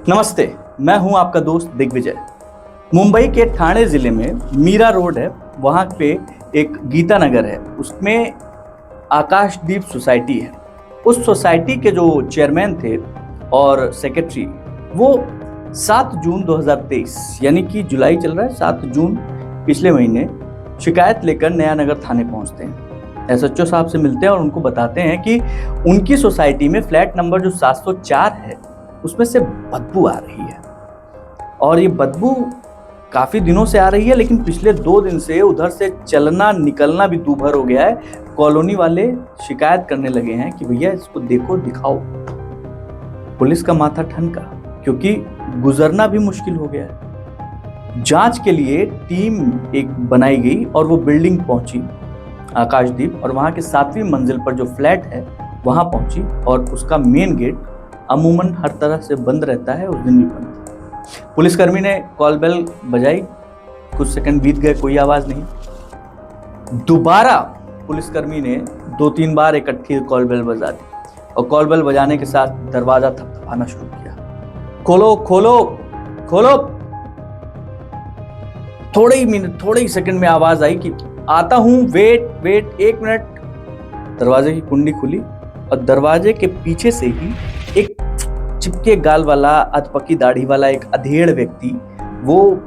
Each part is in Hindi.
नमस्ते, मैं हूं आपका दोस्त दिग्विजय। मुंबई के ठाणे ज़िले में मीरा रोड है, वहाँ पे एक गीता नगर है, उसमें आकाशदीप सोसाइटी है। उस सोसाइटी के जो चेयरमैन थे और सेक्रेटरी, वो 7 जून 2023 यानी कि जुलाई चल रहा है, 7 जून पिछले महीने शिकायत लेकर नया नगर थाने पहुंचते हैं। एसएचओ साहब से मिलते हैं और उनको बताते हैं कि उनकी सोसाइटी में फ्लैट नंबर जो 704 है, उसमें से बदबू आ रही है। और ये बदबू काफी दिनों से आ रही है, लेकिन पिछले 2 दिन से उधर से चलना निकलना भी दूभर हो गया है। कॉलोनी वाले शिकायत करने लगे हैं कि भैया इसको देखो, दिखाओ। पुलिस का माथा ठनका, क्योंकि गुजरना भी मुश्किल हो गया है। जांच के लिए टीम एक बनाई गई और वो बिल्डिंग पहुंची आकाशदीप, और वहां के 7वीं मंजिल पर जो फ्लैट है वहां पहुंची, और उसका मेन गेट अमूमन हर तरह से बंद रहता है, उस दिन भी बंद था। पुलिसकर्मी ने कॉल बेल बजाई, कुछ सेकंड बीत गए, कोई आवाज नहीं। दोबारा पुलिसकर्मी ने 2-3 बार इकट्ठी कॉल बेल बजा दी, और कॉल बेल बजाने के साथ दरवाजा थपथपाना शुरू किया। खोलो खोलो खोलो। थोड़े ही सेकंड में आवाज आई कि आता हूं, वेट 1 मिनट। दरवाजे की कुंडी खुली और दरवाजे के पीछे से ही एक चिपके गाल वाला, अधपकी दाढ़ी वाला एक अधेड़ व्यक्ति वो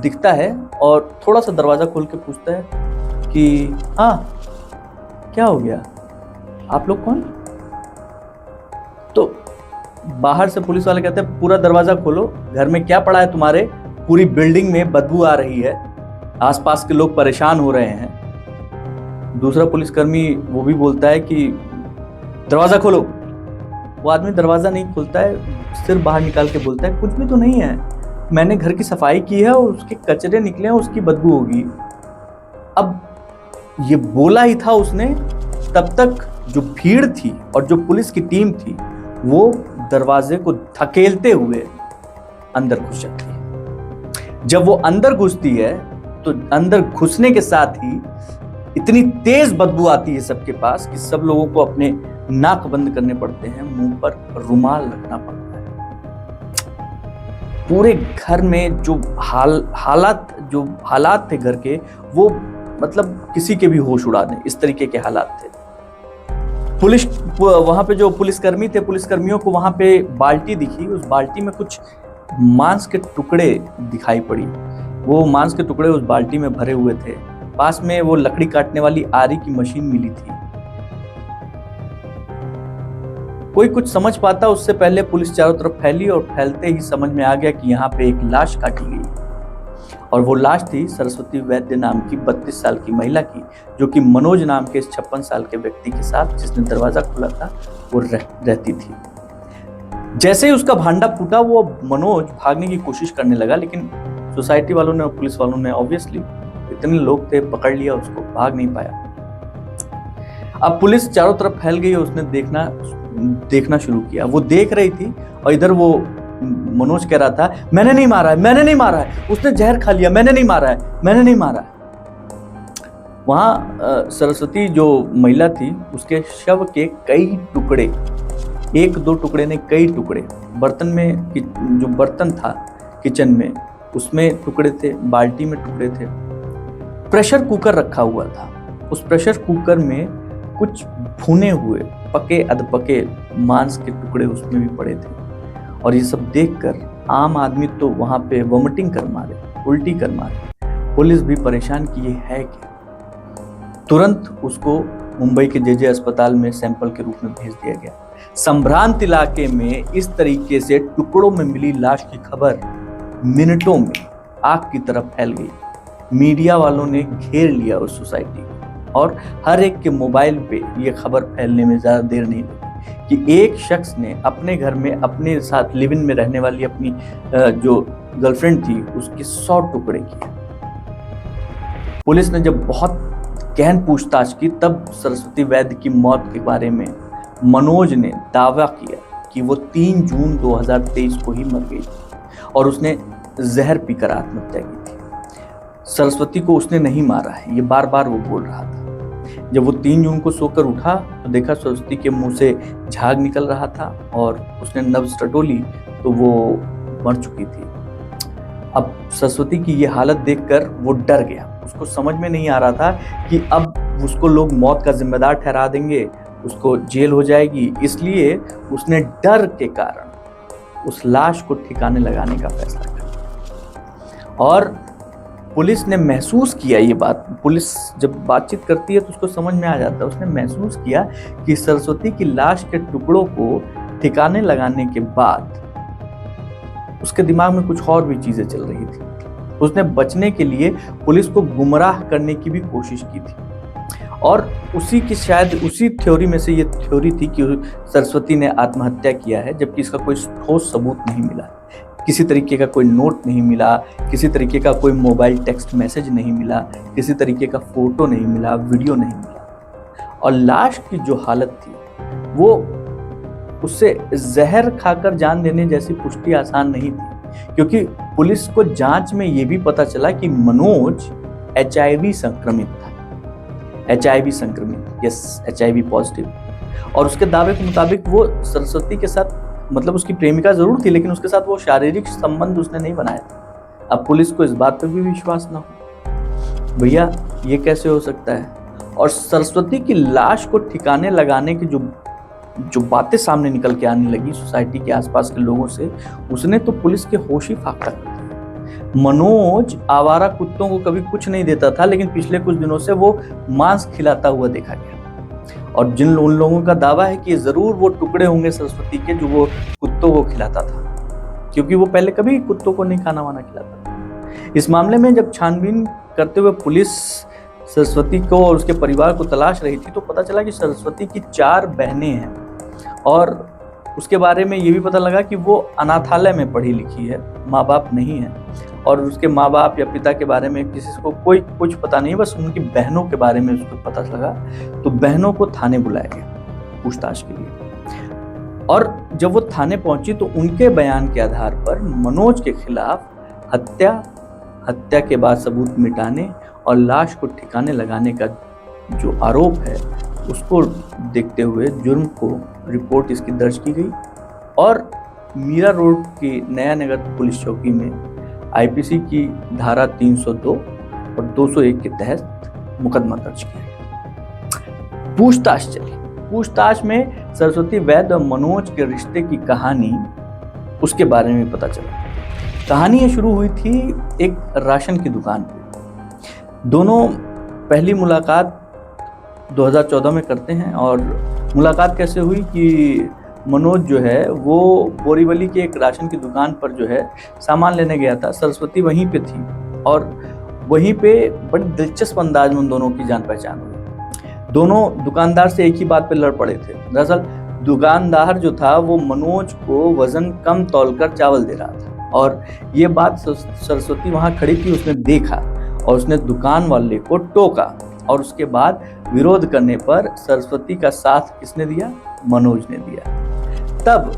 दिखता है, और थोड़ा सा दरवाजा खोल के पूछता है कि हाँ क्या हो गया, आप लोग कौन? तो बाहर से पुलिस वाले कहते हैं पूरा दरवाजा खोलो, घर में क्या पड़ा है तुम्हारे, पूरी बिल्डिंग में बदबू आ रही है, आसपास के लोग परेशान हो रहे हैं। दूसरा पुलिसकर्मी वो भी बोलता है कि दरवाजा खोलो। वो आदमी दरवाजा नहीं खोलता है, सिर बाहर निकाल के बोलता है कुछ भी तो नहीं है, मैंने घर की सफाई की है और उसके कचरे निकले हैं, उसकी बदबू होगी। अब ये बोला ही था उसने, तब तक जो भीड़ थी और जो पुलिस की टीम थी वो दरवाजे को धकेलते हुए अंदर घुस जाती है। जब वो अंदर घुसती है तो अंदर घुसने के साथ ही इतनी तेज बदबू आती है सबके पास कि सब लोगों को अपने नाक बंद करने पड़ते हैं, मुंह पर रुमाल रखना पड़ता है। पूरे घर में जो हालात थे घर के, वो मतलब किसी के भी होश उड़ा दें, इस तरीके के हालात थे। वहां पे जो पुलिसकर्मी थे, पुलिसकर्मियों को वहां पे बाल्टी दिखी, उस बाल्टी में कुछ मांस के टुकड़े दिखाई पड़ी। वो मांस के टुकड़े उस बाल्टी में भरे हुए थे। पास में वो लकड़ी काटने वाली आरी की मशीन मिली थी। कोई कुछ समझ पाता उससे पहले पुलिस चारों तरफ फैली, और फैलते ही समझ में आ गया कि यहाँ पे एक लाश काटी गई, और वो लाश थी सरस्वती वैद्य नाम की 32 साल की महिला की, जो कि मनोज नाम के इस 56 साल के व्यक्ति के साथ, जिसने दरवाजा खोला था, वो रहती थी। जैसे ही उसका भांडा फूटा, वो मनोज भागने की कोशिश करने लगा, लेकिन सोसाइटी वालों ने और पुलिस वालों ने, ऑब्वियसली इतने लोग थे, पकड़ लिया उसको, भाग नहीं पाया। अब पुलिस चारों तरफ फैल गई और उसने देखना शुरू किया। वो देख रही थी, और इधर वो मनोज कह रहा था मैंने नहीं मारा है, उसने जहर खा लिया, मैंने नहीं मारा है। वहां सरस्वती जो महिला थी, उसके शव के कई टुकड़े, 1-2 टुकड़े ने कई टुकड़े, बर्तन में जो बर्तन था किचन में, उसमें टुकड़े थे, बाल्टी में टुकड़े थे। प्रेशर कुकर रखा हुआ था, उस प्रेशर कुकर में कुछ भुने हुए पके अधपके मांस के टुकड़े उसमें भी पड़े थे। और ये सब देखकर आम आदमी तो वहां पे वॉमिटिंग कर मारे, उल्टी कर मारे। पुलिस भी परेशान कि ये है क्या। तुरंत उसको मुंबई के जेजे अस्पताल में सैंपल के रूप में भेज दिया गया। संभ्रांत इलाके में इस तरीके से टुकड़ों में मिली लाश की खबर मिनटों में आग की तरफ फैल गई। मीडिया वालों ने घेर लिया उस सोसाइटी को, और हर एक के मोबाइल पे ये खबर फैलने में ज़्यादा देर नहीं लगी कि एक शख्स ने अपने घर में अपने साथ लिव इन में रहने वाली अपनी जो गर्लफ्रेंड थी, उसके 100 टुकड़े किए। पुलिस ने जब बहुत गहन पूछताछ की, तब सरस्वती वैद्य की मौत के बारे में मनोज ने दावा किया कि वो 3 जून 2023 को ही मर गई थी, और उसने जहर पीकर आत्महत्या की थी। सरस्वती को उसने नहीं मारा है, ये बार बार वो बोल रहा था। जब वो 3 जून को सोकर उठा तो देखा सरस्वती के मुंह से झाग निकल रहा था, और उसने नब्ज टटोली तो वो मर चुकी थी। अब सरस्वती की ये हालत देखकर वो डर गया। उसको समझ में नहीं आ रहा था कि अब उसको लोग मौत का जिम्मेदार ठहरा देंगे, उसको जेल हो जाएगी। इसलिए उसने डर के कारण उस लाश को ठिकाने लगाने का फैसला किया। और पुलिस ने महसूस किया ये बात, पुलिस जब बातचीत करती है तो उसको समझ में आ जाता है। उसने महसूस किया कि सरस्वती की लाश के टुकड़ों को ठिकाने लगाने के बाद उसके दिमाग में कुछ और भी चीजें चल रही थी। उसने बचने के लिए पुलिस को गुमराह करने की भी कोशिश की थी। और उसी की शायद उसी थ्योरी में से ये थ्योरी थी कि सरस्वती ने आत्महत्या किया है, जबकि इसका कोई ठोस सबूत नहीं मिला। किसी तरीके का कोई नोट नहीं मिला, किसी तरीके का कोई मोबाइल टेक्स्ट मैसेज नहीं मिला, किसी तरीके का फोटो नहीं मिला, वीडियो नहीं मिला। और लाश की जो हालत थी वो उससे जहर खाकर जान देने जैसी पुष्टि आसान नहीं थी, क्योंकि पुलिस को जांच में ये भी पता चला कि मनोज HIV संक्रमित था। HIV संक्रमित, यस, HIV पॉजिटिव। और उसके दावे के मुताबिक वो सरस्वती के साथ, मतलब उसकी प्रेमिका जरूर थी, लेकिन उसके साथ वो शारीरिक संबंध उसने नहीं बनाया था। अब पुलिस को इस बात पर भी विश्वास ना हो। भैया ये कैसे हो सकता है? और सरस्वती की लाश को ठिकाने लगाने की जो बातें सामने निकल के आने लगी सोसाइटी के आसपास के लोगों से, उसने तो पुलिस के होश ही फाका कर दिए। मनोज आवारा कुत्तों को कभी कुछ नहीं देता था, लेकिन पिछले कुछ दिनों से वो मांस खिलाता हुआ देखा गया। और उन लोगों का दावा है कि जरूर वो टुकड़े होंगे सरस्वती के जो वो कुत्तों को खिलाता था, क्योंकि वो पहले कभी कुत्तों को नहीं खाना वाना खिलाता था। इस मामले में जब छानबीन करते हुए पुलिस सरस्वती को और उसके परिवार को तलाश रही थी, तो पता चला कि सरस्वती की 4 बहनें हैं। और उसके बारे में ये भी पता लगा कि वो अनाथालय में पढ़ी लिखी है, माँ बाप नहीं है। और उसके माँ बाप या पिता के बारे में किसी को कोई कुछ पता नहीं, बस उनकी बहनों के बारे में उसको पता लगा। तो बहनों को थाने बुलाया गया पूछताछ के लिए। और जब वो थाने पहुंची तो उनके बयान के आधार पर मनोज के खिलाफ हत्या के बाद सबूत मिटाने और लाश को ठिकाने लगाने का जो आरोप है, उसको देखते हुए जुर्म को रिपोर्ट इसकी दर्ज की गई और मीरा रोड की नया नगर पुलिस चौकी में IPC की धारा 302 और 201 के तहत मुकदमा दर्ज किया गया। पूछताछ चली। पूछताछ में सरस्वती वैद्य और मनोज के रिश्ते की कहानी, उसके बारे में पता चला। कहानी ये शुरू हुई थी एक राशन की दुकान पे। दोनों पहली मुलाकात 2014 में करते हैं। और मुलाकात कैसे हुई कि मनोज जो है वो बोरीवली के एक राशन की दुकान पर जो है सामान लेने गया था। सरस्वती वहीं पे थी और वहीं पे बड़ी दिलचस्प अंदाज में उन दोनों की जान पहचान हुई। दोनों दुकानदार से एक ही बात पे लड़ पड़े थे। दरअसल दुकानदार जो था वो मनोज को वजन कम तौलकर चावल दे रहा था और ये बात सरस्वती वहाँ खड़ी थी, उसने देखा और उसने दुकान वाले को टोका। और उसके बाद विरोध करने पर सरस्वती का साथ किसने दिया? मनोज ने दिया। तब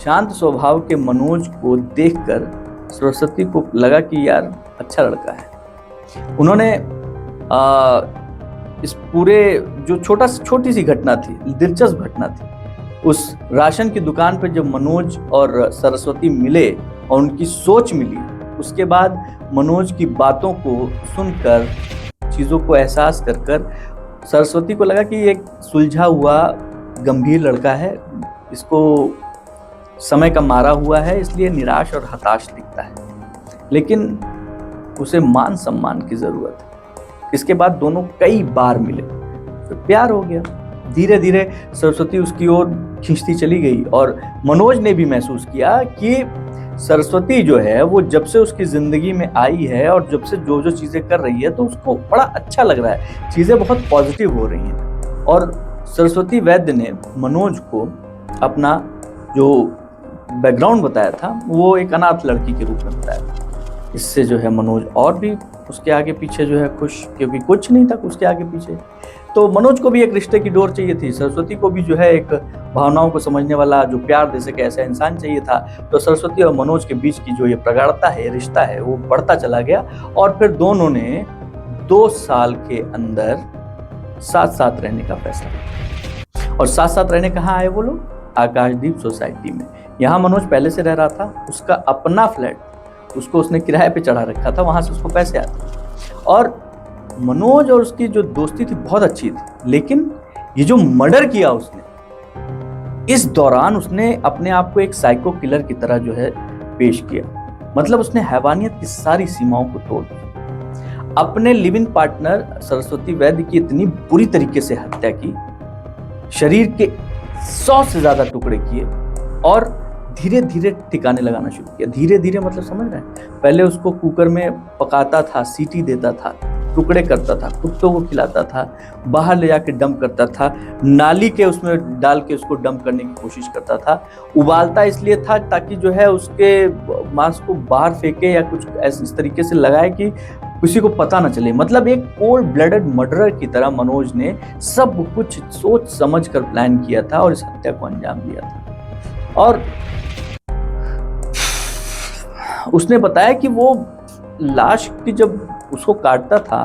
शांत स्वभाव के मनोज को देखकर सरस्वती को लगा कि यार अच्छा लड़का है। उन्होंने इस पूरे जो छोटी सी घटना थी, दिलचस्प घटना थी, उस राशन की दुकान पर जब मनोज और सरस्वती मिले और उनकी सोच मिली, उसके बाद मनोज की बातों को सुनकर, चीज़ों को एहसास कर सरस्वती को लगा कि एक सुलझा हुआ गंभीर लड़का है, इसको समय का मारा हुआ है, इसलिए निराश और हताश दिखता है, लेकिन उसे मान सम्मान की ज़रूरत है। इसके बाद दोनों कई बार मिले, फिर प्यार हो गया। धीरे धीरे सरस्वती उसकी ओर खींचती चली गई और मनोज ने भी महसूस किया कि सरस्वती जो है वो जब से उसकी ज़िंदगी में आई है और जब से जो चीज़ें कर रही है तो उसको बड़ा अच्छा लग रहा है, चीज़ें बहुत पॉजिटिव हो रही हैं। और सरस्वती वैद्य ने मनोज को अपना जो बैकग्राउंड बताया था वो एक अनाथ लड़की के रूप में बताया था। इससे जो है मनोज और भी उसके आगे पीछे जो है खुश, क्योंकि कुछ नहीं था उसके आगे पीछे। तो मनोज को भी एक रिश्ते की डोर चाहिए थी, सरस्वती को भी जो है एक भावनाओं को समझने वाला, जो प्यार दे सके ऐसा इंसान चाहिए था। तो सरस्वती और मनोज के बीच की जो ये प्रगाढ़ता है, रिश्ता है, वो बढ़ता चला गया और फिर दोनों ने 2 साल के अंदर साथ साथ रहने का फैसला किया। और साथ साथ रहने कहाँ आए वो लोग? आकाशदीप सोसाइटी में। यहाँ मनोज पहले से रह रहा था, उसका अपना फ्लैट, उसको उसने किराए पे चढ़ा रखा था, वहां से उसको पैसे आते। और मनोज और उसकी जो दोस्ती थी बहुत अच्छी थी, लेकिन ये जो मर्डर किया उसने, इस दौरान उसने अपने आप को एक साइको किलर की तरह जो है पेश किया। मतलब उसने हैवानियत की सारी सीमाओं को तोड़ दिया। अपने लिव इन पार्टनर सरस्वती वैद्य की इतनी बुरी तरीके से हत्या की, शरीर के 100 से ज्यादा टुकड़े किए और धीरे धीरे ठिकाने लगाना शुरू किया। धीरे धीरे मतलब समझ रहे हैं, पहले उसको कुकर में पकाता था, सीटी देता था, टुकड़े करता था, कुत्तों को खिलाता था, बाहर ले जाके डंप करता था, नाली के उसमें डाल के उसको डंप करने की कोशिश करता था। उबालता इसलिए था ताकि जो है उसके मांस को बाहर फेंके या कुछ ऐसे इस तरीके से लगाए कि किसी को पता ना चले। मतलब एक कोल्ड ब्लडेड मर्डरर की तरह मनोज ने सब कुछ सोच समझ कर प्लान किया था और इस हत्या को अंजाम दिया था। और उसने बताया कि वो लाश की जब उसको काटता था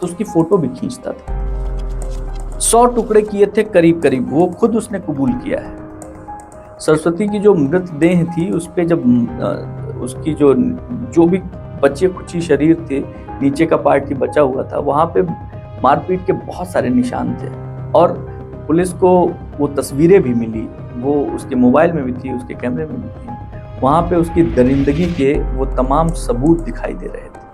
तो उसकी फोटो भी खींचता था। 100 टुकड़े किए थे करीब करीब, वो खुद उसने कबूल किया है। सरस्वती की जो मृतदेह थी उस पे जब उसकी जो भी बचे खुची शरीर थे, नीचे का पार्ट ही बचा हुआ था, वहां पे मारपीट के बहुत सारे निशान थे। और पुलिस को वो तस्वीरें भी मिली, वो उसके मोबाइल में भी थी, उसके कैमरे में भी थी। वहां पे उसकी दरिंदगी के वो तमाम सबूत दिखाई दे रहे थे।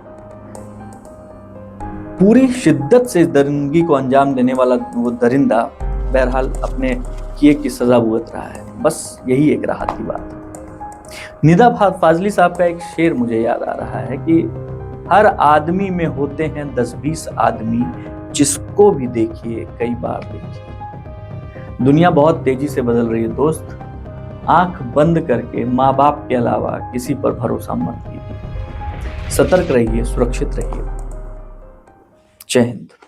पूरी शिद्दत से इस दरिंदगी को अंजाम देने वाला वो दरिंदा बहरहाल अपने किए की सजा भुगत रहा है। बस यही एक राहत की बात है। निदा फाजली साहब का एक शेर मुझे याद आ रहा है कि हर आदमी में होते हैं 10-20 आदमी, जिसको भी देखिए कई बार देखिए। दुनिया बहुत तेजी से बदल रही है दोस्त। आंख बंद करके माँ बाप के अलावा किसी पर भरोसा मत कीजिए। सतर्क रहिए, सुरक्षित रहिए। जय हिंद।